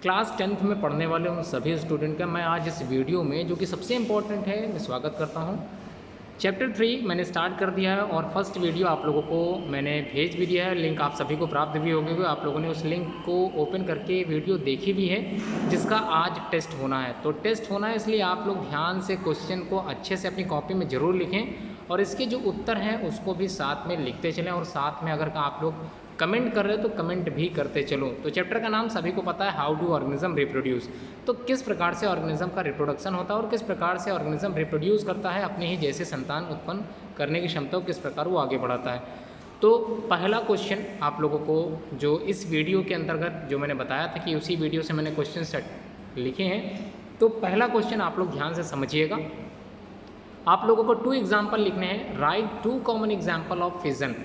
Class 10th में पढ़ने वाले उन सभी स्टूडेंट का मैं आज इस वीडियो में जो कि सबसे इम्पोर्टेंट है मैं स्वागत करता हूं। चैप्टर 3 मैंने स्टार्ट कर दिया है और फर्स्ट वीडियो आप लोगों को मैंने भेज भी दिया है। लिंक आप सभी को प्राप्त भी होगी, आप लोगों ने उस लिंक को ओपन करके वीडियो देखी भी है जिसका आज टेस्ट होना है। तो टेस्ट होना है इसलिए आप लोग ध्यान से क्वेश्चन को अच्छे से अपनी कॉपी में ज़रूर लिखें और इसके जो उत्तर हैं उसको भी साथ में लिखते चलें और साथ में अगर आप लोग कमेंट कर रहे हो तो कमेंट भी करते चलो। तो चैप्टर का नाम सभी को पता है, हाउ डू ऑर्गेनिज्म रिप्रोड्यूस। तो किस प्रकार से ऑर्गेनिज्म का रिप्रोडक्शन होता है और किस प्रकार से ऑर्गेनिज्म रिप्रोड्यूस करता है, अपने ही जैसे संतान उत्पन्न करने की क्षमता को किस प्रकार वो आगे बढ़ाता है। तो पहला क्वेश्चन आप लोगों को जो इस वीडियो के अंतर्गत जो मैंने बताया था कि उसी वीडियो से मैंने क्वेश्चन सेट लिखे हैं, तो पहला क्वेश्चन आप लोग ध्यान से समझिएगा। आप लोगों को 2 एग्जाम्पल लिखने हैं। Right 2 common example of fission.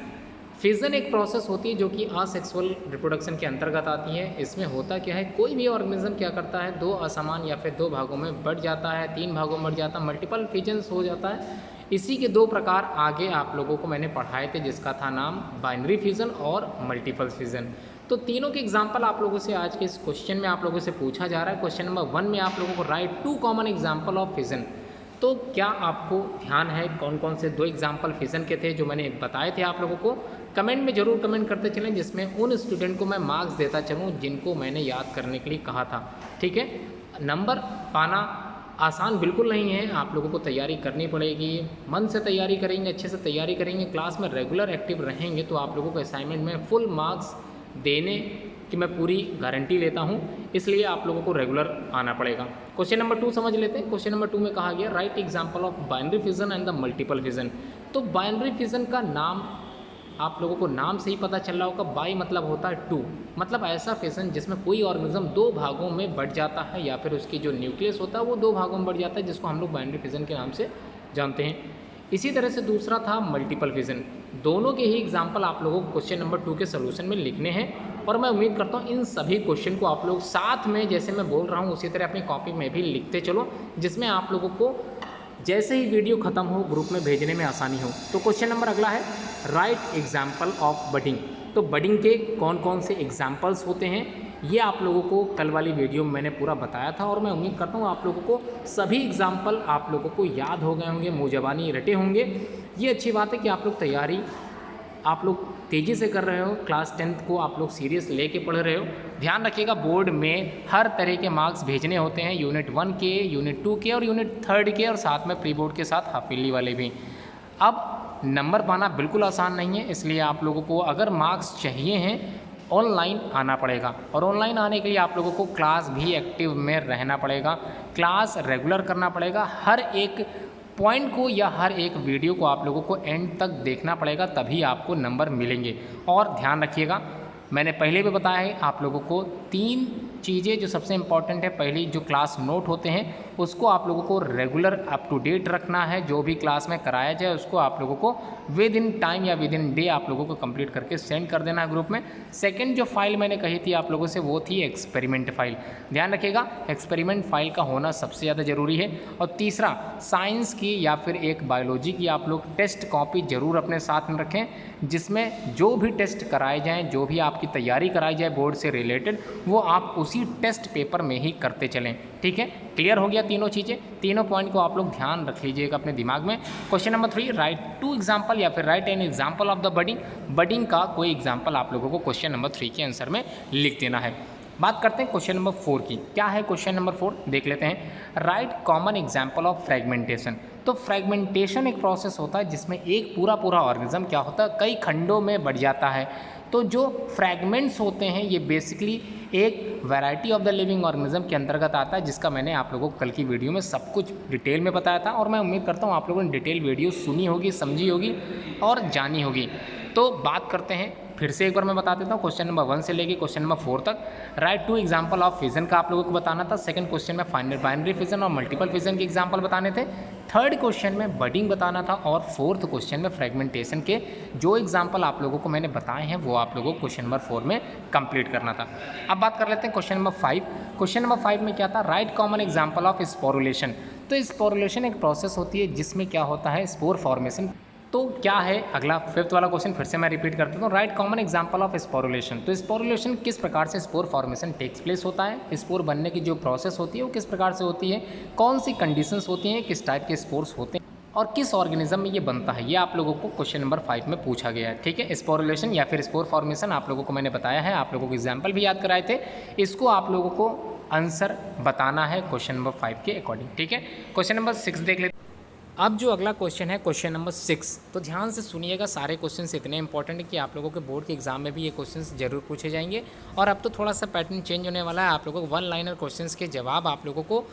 Fission एक प्रोसेस होती है जो कि असेक्सुअल रिप्रोडक्शन के अंतर्गत आती है। इसमें होता क्या है, कोई भी ऑर्गेनिज्म क्या करता है, 2 असमान या फिर 2 भागों में बढ़ जाता है, 3 भागों में बढ़ जाता है, मल्टीपल फिजन्स हो जाता है। इसी के 2 प्रकार आगे आप लोगों को मैंने पढ़ाए थे जिसका था नाम बाइनरी फिजन और मल्टीपल फिजन। तो तीनों के एग्जाम्पल आप लोगों से आज के इस क्वेश्चन में आप लोगों से पूछा जा रहा है। क्वेश्चन नंबर 1 में आप लोगों को right 2 common example of fission. तो क्या आपको ध्यान है कौन कौन से 2 एग्जाम्पल फिजन के थे जो मैंने बताए थे आप लोगों को? कमेंट में ज़रूर कमेंट करते चलें जिसमें उन स्टूडेंट को मैं मार्क्स देता चलूँ जिनको मैंने याद करने के लिए कहा था। ठीक है, नंबर पाना आसान बिल्कुल नहीं है, आप लोगों को तैयारी करनी पड़ेगी। मन से तैयारी करेंगे, अच्छे से तैयारी करेंगे, क्लास में रेगुलर एक्टिव रहेंगे तो आप लोगों को असाइनमेंट में फुल मार्क्स देने कि मैं पूरी गारंटी लेता हूं। इसलिए आप लोगों को रेगुलर आना पड़ेगा। क्वेश्चन नंबर 2 समझ लेते हैं। क्वेश्चन नंबर 2 में कहा गया right example of binary fission and the multiple fission. तो बाइनरी फिजन का नाम आप लोगों को नाम से ही पता चल रहा होगा। बाई मतलब होता है 2, मतलब ऐसा फिजन जिसमें कोई ऑर्गेनिज्म 2 भागों में बढ़ जाता है या फिर उसकी जो न्यूक्लियस होता है वो 2 भागों में बढ़ जाता है, जिसको हम लोग बाइनरी फिजन के नाम से जानते हैं। इसी तरह से दूसरा था मल्टीपल फिजन। दोनों के ही एग्जाम्पल आप लोगों को क्वेश्चन नंबर 2 के सोल्यूशन में लिखने हैं और मैं उम्मीद करता हूँ इन सभी क्वेश्चन को आप लोग साथ में जैसे मैं बोल रहा हूँ उसी तरह अपनी कॉपी में भी लिखते चलो, जिसमें आप लोगों को जैसे ही वीडियो ख़त्म हो ग्रुप में भेजने में आसानी हो। तो क्वेश्चन नंबर अगला है राइट एग्जाम्पल ऑफ बडिंग। तो बडिंग के कौन कौन से एग्जाम्पल्स होते हैं ये आप लोगों को कल वाली वीडियो में मैंने पूरा बताया था और मैं उम्मीद करता हूँ आप लोगों को सभी एग्जाम्पल आप लोगों को याद हो गए होंगे, मुँह ज़बानी रटे होंगे। ये अच्छी बात है कि आप लोग तैयारी आप लोग तेज़ी से कर रहे हो, क्लास 10th को आप लोग सीरियस लेके पढ़ रहे हो। ध्यान रखिएगा बोर्ड में हर तरह के मार्क्स भेजने होते हैं, यूनिट 1 के, यूनिट 2 के और यूनिट 3 के और साथ में प्री बोर्ड के साथ हाफ ईयरली वाले भी। अब नंबर पाना बिल्कुल आसान नहीं है, इसलिए आप लोगों को अगर मार्क्स चाहिए हैं ऑनलाइन आना पड़ेगा और ऑनलाइन आने के लिए आप लोगों को क्लास भी एक्टिव में रहना पड़ेगा, क्लास रेगुलर करना पड़ेगा। हर एक पॉइंट को या हर एक वीडियो को आप लोगों को एंड तक देखना पड़ेगा, तभी आपको नंबर मिलेंगे। और ध्यान रखिएगा मैंने पहले भी बताया है आप लोगों को 3 चीज़ें जो सबसे इम्पॉर्टेंट है। पहली जो क्लास नोट होते हैं उसको आप लोगों को रेगुलर अप टू डेट रखना है, जो भी क्लास में कराया जाए उसको आप लोगों को विद इन टाइम या विद इन डे आप लोगों को कंप्लीट करके सेंड कर देना है ग्रुप में। सेकंड जो फाइल मैंने कही थी आप लोगों से वो थी एक्सपेरिमेंट फाइल। ध्यान रखिएगा एक्सपेरिमेंट फाइल का होना सबसे ज़्यादा ज़रूरी है। और तीसरा साइंस की या फिर एक बायोलॉजी की आप लोग टेस्ट कॉपी ज़रूर अपने साथ में रखें, जिसमें जो भी टेस्ट कराए जाएँ, जो भी आपकी तैयारी कराई जाए बोर्ड से रिलेटेड, वो आप उसी टेस्ट पेपर में ही करते चलें। ठीक है, क्लियर हो गया तीनों चीज़ें? तीनों पॉइंट को आप लोग ध्यान रख लीजिएगा अपने दिमाग में। क्वेश्चन नंबर 3 राइट 2 एग्जाम्पल या फिर right an example of the budding. Budding का कोई एग्जाम्पल आप लोगों को क्वेश्चन नंबर 3 के आंसर में लिख देना है। बात करते हैं क्वेश्चन नंबर 4 की। क्या है क्वेश्चन नंबर 4 देख लेते हैं। Right common example of fragmentation. तो फ्रेगमेंटेशन एक प्रोसेस होता है जिसमें एक पूरा ऑर्गेनिज्म क्या होता है कई खंडों में बढ़ जाता है। तो जो फ्रैगमेंट्स होते हैं ये बेसिकली एक variety of the living organism के अंतर्गत आता है, जिसका मैंने आप लोगों को कल की वीडियो में सब कुछ डिटेल में बताया था और मैं उम्मीद करता हूँ आप लोगों ने डिटेल वीडियो सुनी होगी, समझी होगी और जानी होगी। तो बात करते हैं फिर से एक बार मैं बता देता हूँ क्वेश्चन नंबर 1 से लेके क्वेश्चन नंबर 4 तक। राइट 2 एग्जाम्पल ऑफ फिजन का आप लोगों को बताना था। सेकंड क्वेश्चन में फाइनल बाइनरी फिजन और मल्टीपल फिजन के एग्जाम्पल बताने थे। थर्ड क्वेश्चन में बडिंग बताना था और फोर्थ क्वेश्चन में फ्रेगमेंटेशन के जो एग्जाम्पल आप लोगों को मैंने बताए हैं वो आप लोगों को क्वेश्चन नंबर 4 में कंप्लीट करना था। अब बात कर लेते हैं क्वेश्चन नंबर 5। क्वेश्चन नंबर 5 में क्या था, right common example of sporulation. तो स्पोरुलेशन एक प्रोसेस होती है जिसमें क्या होता है, स्पोर फॉर्मेशन तो क्या है अगला 5th वाला क्वेश्चन, फिर से मैं रिपीट कर देता हूँ। Right common example of sporulation. तो स्पोरुलेशन किस प्रकार से स्पोर फॉर्मेशन टेक्स प्लेस होता है, स्पोर बनने की जो प्रोसेस होती है वो किस प्रकार से होती है, कौन सी कंडीशंस होती हैं, किस टाइप के स्पोर्स होते हैं और किस ऑर्गेनिज्म में ये बनता है, ये आप लोगों को क्वेश्चन नंबर 5 में पूछा गया है। ठीक है, स्पोरुलेशन या फिर स्पोर फॉर्मेशन आप लोगों को मैंने बताया है, आप लोगों को एग्जाम्पल भी याद कराए थे, इसको आप लोगों को आंसर बताना है क्वेश्चन नंबर 5 के अकॉर्डिंग। ठीक है, क्वेश्चन नंबर 6 देख लेते। अब जो अगला क्वेश्चन है क्वेश्चन नंबर 6, तो ध्यान से सुनिएगा, सारे क्वेश्चंस इतने इंपॉर्टेंट है कि आप लोगों के बोर्ड के एग्जाम में भी ये क्वेश्चंस जरूर पूछे जाएंगे। और अब तो थोड़ा सा पैटर्न चेंज होने वाला है, आप लोगों को 1 लाइनर क्वेश्चंस के जवाब आप लोगों को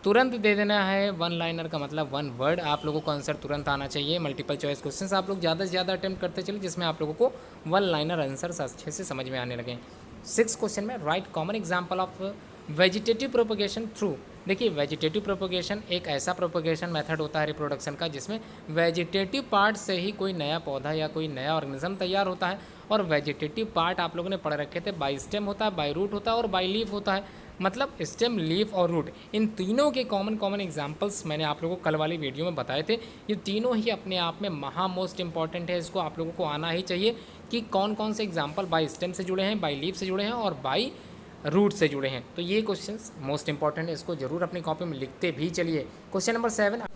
तुरंत दे देना है। 1 लाइनर का मतलब 1 वर्ड, आप लोगों को आंसर तुरंत आना चाहिए। मल्टीपल चॉइस क्वेश्चंस आप लोग ज़्यादा से ज़्यादा अटेम्प्ट करते चलिए, जिसमें आप लोगों को 1 लाइनर आंसर अच्छे से समझ में आने लगे। 6 क्वेश्चन में right common example of vegetative propagation through. देखिए, वेजिटेटिव प्रोपगेशन एक ऐसा प्रोपगेशन मेथड होता है रिप्रोडक्शन का जिसमें वेजिटेटिव पार्ट से ही कोई नया पौधा या कोई नया ऑर्गेनिज्म तैयार होता है। और वेजिटेटिव पार्ट आप लोगों ने पढ़ रखे थे, बाई स्टेम होता है, बाई रूट होता है और बाई लीफ होता है। मतलब स्टेम, लीफ और रूट, इन तीनों के कॉमन एग्जांपल्स मैंने आप लोगों को कल वाली वीडियो में बताए थे। ये तीनों ही अपने आप में मोस्ट इंपॉर्टेंट है, इसको आप लोगों को आना ही चाहिए कि कौन कौन से एग्जाम्पल बाई स्टेम से जुड़े हैं, बाई लीफ से जुड़े हैं और बाई रूट से जुड़े हैं। तो ये क्वेश्चंस मोस्ट इंपॉर्टेंट है, इसको जरूर अपनी कॉपी में लिखते भी चलिए। क्वेश्चन नंबर 7,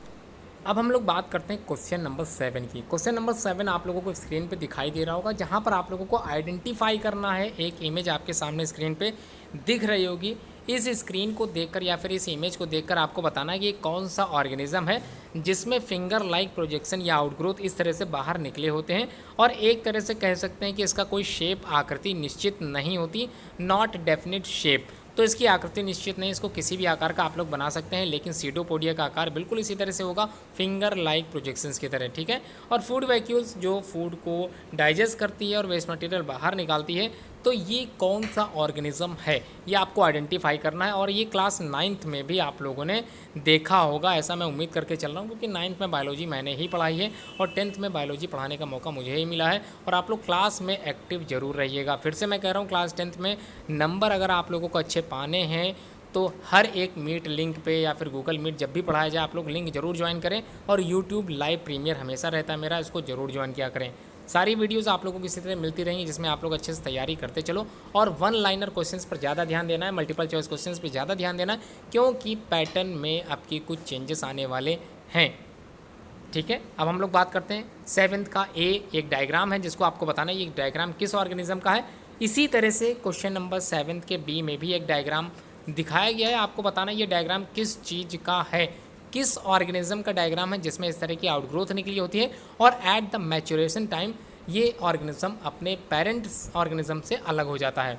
अब हम लोग बात करते हैं क्वेश्चन नंबर 7 की। क्वेश्चन नंबर 7 आप लोगों को स्क्रीन पे दिखाई दे रहा होगा, जहाँ पर आप लोगों को आइडेंटिफाई करना है। एक इमेज आपके सामने स्क्रीन पे दिख रही होगी, इस स्क्रीन को देखकर या फिर इस इमेज को देखकर आपको बताना है कि कौन सा ऑर्गेनिज्म है जिसमें फिंगर लाइक प्रोजेक्शन या आउटग्रोथ इस तरह से बाहर निकले होते हैं। और एक तरह से कह सकते हैं कि इसका कोई शेप, आकृति निश्चित नहीं होती, नॉट डेफिनिट शेप। तो इसकी आकृति निश्चित नहीं, इसको किसी भी आकार का आप लोग बना सकते हैं, लेकिन सीडोपोडिया का आकार बिल्कुल इसी तरह से होगा, फिंगर लाइक प्रोजेक्शंस की तरह। ठीक है, और फूड वैक्यूल्स जो फूड को डाइजेस्ट करती है और वेस्ट मटेरियल बाहर निकालती है। तो ये कौन सा ऑर्गेनिज्म है ये आपको आइडेंटिफाई करना है। और ये क्लास 9th में भी आप लोगों ने देखा होगा, ऐसा मैं उम्मीद करके चल रहा हूँ, क्योंकि 9th में बायोलॉजी मैंने ही पढ़ाई है और 10th में बायोलॉजी पढ़ाने का मौका मुझे ही मिला है। और आप लोग क्लास में एक्टिव जरूर रहिएगा। फिर से मैं कह रहा हूँ, क्लास 10th में नंबर अगर आप लोगों को अच्छे पाने हैं तो हर एक मीट लिंक पे या फिर गूगल मीट जब भी पढ़ाया जाए आप लोग लिंक जरूर ज्वाइन करें। और यूट्यूब लाइव प्रीमियर हमेशा रहता है मेरा, इसको जरूर ज्वाइन किया करें। सारी वीडियोस आप लोगों को इसी तरह मिलती रहेंगी, जिसमें आप लोग अच्छे से तैयारी करते चलो। और 1 लाइनर क्वेश्चंस पर ज़्यादा ध्यान देना है, मल्टीपल चॉइस क्वेश्चंस पर ज़्यादा ध्यान देना है, क्योंकि पैटर्न में आपकी कुछ चेंजेस आने वाले हैं। ठीक है, अब हम लोग बात करते हैं 7th का एक डायग्राम है जिसको आपको बताना है ये डायग्राम किस ऑर्गेनिज्म का है। इसी तरह से क्वेश्चन नंबर 7 के बी में भी एक डायग्राम दिखाया गया है, आपको बताना है ये डायग्राम किस चीज़ का है, किस ऑर्गेनिज्म का डायग्राम है जिसमें इस तरह की आउटग्रोथ निकली होती है। और एट द मैच्योरेशन टाइम ये ऑर्गेनिज्म अपने पेरेंट ऑर्गेनिज्म से अलग हो जाता है।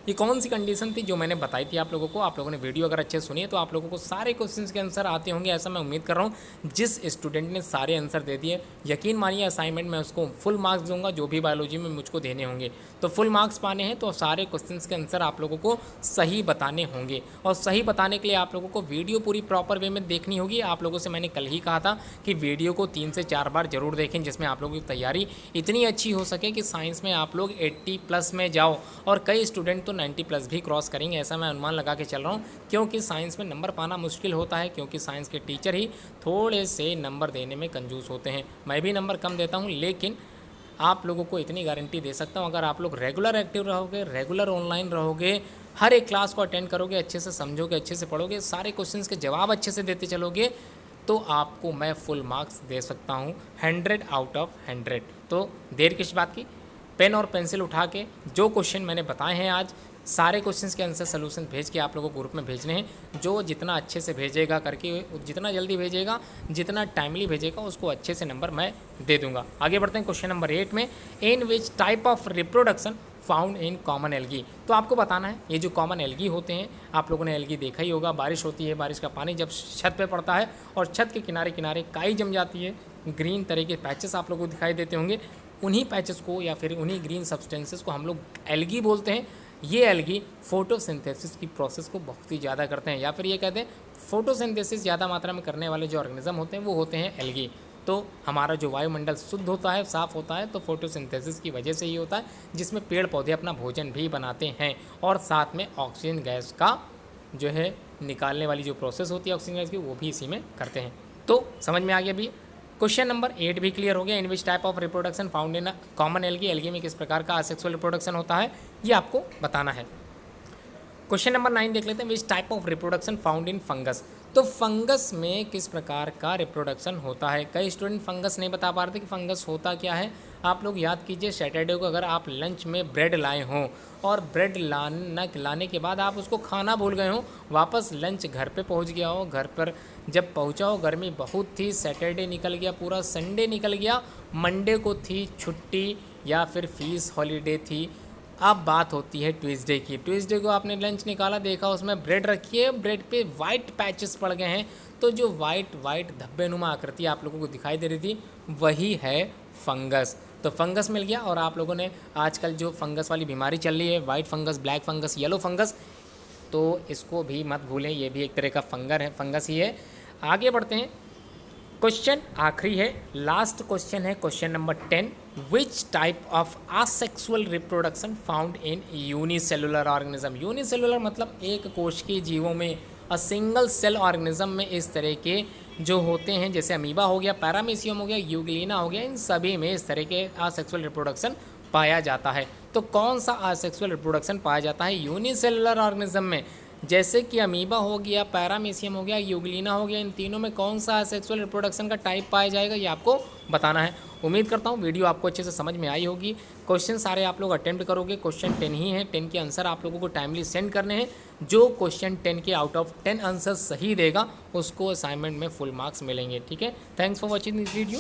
ये कौन सी कंडीशन थी जो मैंने बताई थी आप लोगों को। आप लोगों ने वीडियो अगर अच्छे सुनिए तो आप लोगों को सारे क्वेश्चंस के आंसर आते होंगे, ऐसा मैं उम्मीद कर रहा हूँ। जिस स्टूडेंट ने सारे आंसर दे दिए, यकीन मानिए असाइनमेंट में उसको फुल मार्क्स दूंगा, जो भी बायोलॉजी में मुझको देने होंगे। तो फुल मार्क्स पाने हैं तो सारे क्वेश्चंस के आंसर आप लोगों को सही बताने होंगे। और सही बताने के लिए आप लोगों को वीडियो पूरी प्रॉपर वे में देखनी होगी। आप लोगों से मैंने कल ही कहा था कि वीडियो को 3 से 4 बार जरूर देखें, जिसमें आप लोगों की तैयारी इतनी अच्छी हो सके कि साइंस में आप लोग 80+ में जाओ। और कई स्टूडेंट तो 90+ भी क्रॉस करेंगे, ऐसा मैं अनुमान लगा के चल रहा हूँ। क्योंकि साइंस में नंबर पाना मुश्किल होता है, क्योंकि साइंस के टीचर ही थोड़े से नंबर देने में कंजूस होते हैं। मैं भी नंबर कम देता हूँ, लेकिन आप लोगों को इतनी गारंटी दे सकता हूँ, अगर आप लोग रेगुलर एक्टिव रहोगे, रेगुलर ऑनलाइन रहोगे, हर एक क्लास को अटेंड करोगे, अच्छे से समझोगे, अच्छे से पढ़ोगे, सारे क्वेश्चंस के जवाब अच्छे से देते चलोगे, तो आपको मैं फुल मार्क्स दे सकता हूँ 100 आउट ऑफ 100। तो देर किस बात की, पेन और पेंसिल उठा के जो क्वेश्चन मैंने बताए हैं आज, सारे क्वेश्चंस के आंसर सोल्यूशन भेज के आप लोगों को ग्रुप में भेजने हैं। जो जितना अच्छे से भेजेगा करके, जितना जल्दी भेजेगा, जितना टाइमली भेजेगा, उसको अच्छे से नंबर मैं दे दूंगा। आगे बढ़ते हैं क्वेश्चन नंबर 8 में, in which type of reproduction found in common algae. तो आपको बताना है ये जो कॉमन एल्गी होते हैं, आप लोगों ने एल्गी देखा ही होगा, बारिश होती है, बारिश का पानी जब छत पे पड़ता है और छत के किनारे किनारे काई जम जाती है, ग्रीन तरह के पैचेस आप लोगों को दिखाई देते होंगे। उन्हीं पैचेस को या फिर उन्हीं ग्रीन सब्सटेंसेस को हम लोग एल्गी बोलते हैं। ये एल्गी फोटोसिंथेसिस की प्रोसेस को बहुत ही ज़्यादा करते हैं, या फिर ये कहते हैं फोटोसिंथेसिस ज़्यादा मात्रा में करने वाले जो ऑर्गेनिज्म होते हैं वो होते हैं एल्गी। तो हमारा जो वायुमंडल शुद्ध होता है, साफ़ होता है, तो फोटोसिंथेसिस की वजह से ही होता है, जिसमें पेड़ पौधे अपना भोजन भी बनाते हैं और साथ में ऑक्सीजन गैस का जो है निकालने वाली जो प्रोसेस होती है ऑक्सीजन गैस की, वो भी इसी में करते हैं। तो समझ में आ गया भी। क्वेश्चन नंबर 8 भी क्लियर हो गया। In which type of reproduction found in common algae, algae में किस प्रकार का असेक्सुअल रिप्रोडक्शन होता है ये आपको बताना है। क्वेश्चन नंबर 9 देख लेते हैं। विच type of reproduction found in fungus, तो फंगस में किस प्रकार का रिप्रोडक्शन होता है। कई स्टूडेंट फंगस नहीं बता पा रहे थे कि फंगस होता क्या है। आप लोग याद कीजिए, सैटरडे को अगर आप लंच में ब्रेड लाए हों और ब्रेड लाने के बाद आप उसको खाना भूल गए हों, वापस लंच घर पे पहुंच गया हो, घर पर जब पहुंचा हो गर्मी बहुत थी, सैटरडे निकल गया, पूरा संडे निकल गया, मंडे को थी छुट्टी या फिर फीस हॉलीडे थी, अब बात होती है ट्यूसडे की। ट्यूसडे को आपने लंच निकाला, देखा उसमें ब्रेड रखी है, ब्रेड पे वाइट पैचेस पड़ गए हैं, तो जो वाइट धब्बेनुमा आकृति आप लोगों को दिखाई दे रही थी वही है फंगस। तो फंगस मिल गया। और आप लोगों ने आजकल जो फंगस वाली बीमारी चल रही है, white fungus, black fungus, yellow fungus, तो इसको भी मत भूलें, ये भी एक तरह का फंगस ही है। आगे बढ़ते हैं। क्वेश्चन आखिरी है, लास्ट क्वेश्चन है, question number 10। Which type of asexual reproduction found in unicellular organism. Unicellular मतलब एक कोशिकीय जीवों में, अ सिंगल सेल ऑर्गेनिज्म में इस तरह के जो होते हैं, जैसे अमीबा हो गया, पैरामीशियम हो गया, यूग्लिना हो गया, इन सभी में इस तरह के असेक्सुअल रिप्रोडक्शन पाया जाता है। तो कौन सा असेक्सुअल रिप्रोडक्शन पाया जाता है यूनिसेलुलर ऑर्गेनिज्म में, जैसे कि अमीबा हो गया, पैरामीशियम हो गया, यूग्लिना हो गया, इन तीनों में कौन सा सेक्सुअल रिप्रोडक्शन का टाइप पाया जाएगा ये आपको बताना है। उम्मीद करता हूँ वीडियो आपको अच्छे से समझ में आई होगी। क्वेश्चन सारे आप लोग अटेम्प्ट करोगे। क्वेश्चन 10 ही है, 10 के आंसर आप लोगों को टाइमली सेंड करने हैं। जो क्वेश्चन 10 के आउट ऑफ 10 आंसर सही देगा उसको असाइनमेंट में फुल मार्क्स मिलेंगे। ठीक है, thanks for watching this video.